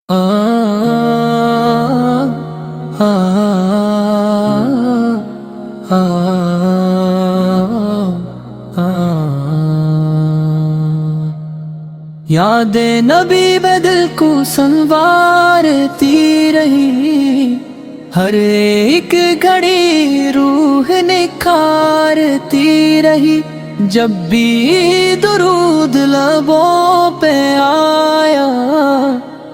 یادیں نبی بدل کو سنوارتی رہی، ہر ایک گھڑی روح نکھارتی رہی۔ جب بھی درود لبوں پہ آیا،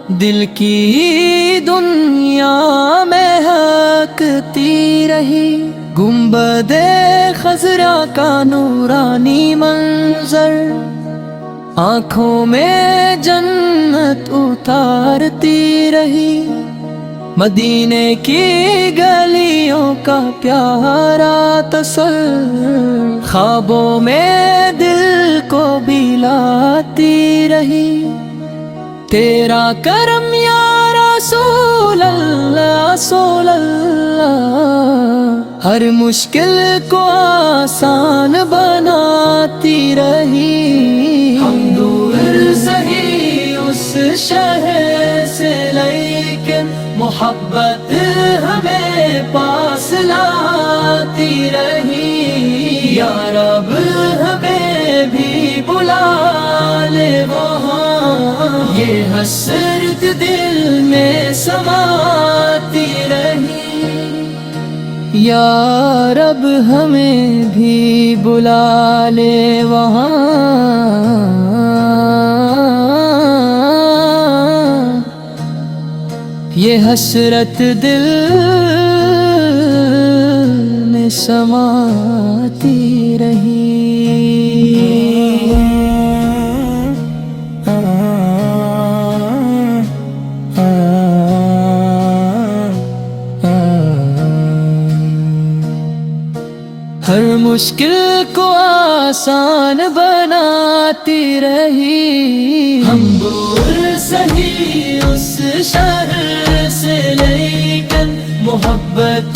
دل کی دنیا میں ہکتی رہی۔ گنبد خضرا کا نورانی منظر آنکھوں میں جنت اتارتی رہی۔ مدینے کی گلیوں کا پیارا تصور خوابوں میں دل کو بلاتی رہی۔ تیرا کرم یا رسول اللہ رسول اللہ، ہر مشکل کو آسان بناتی رہی۔ ہم دور سہی اس شہر سے لیکن محبت ہمیں پاس لاتی رہی۔ یا رب ہمیں بھی بلا لے وہاں، یہ حسرت دل میں سماتی رہی۔ یا رب ہمیں بھی بلا لے وہاں، یہ حسرت دل میں سماتی رہی۔ ہر مشکل کو آسان بناتی رہی۔ ہم دور سہی اس شہر سے لیکن محبت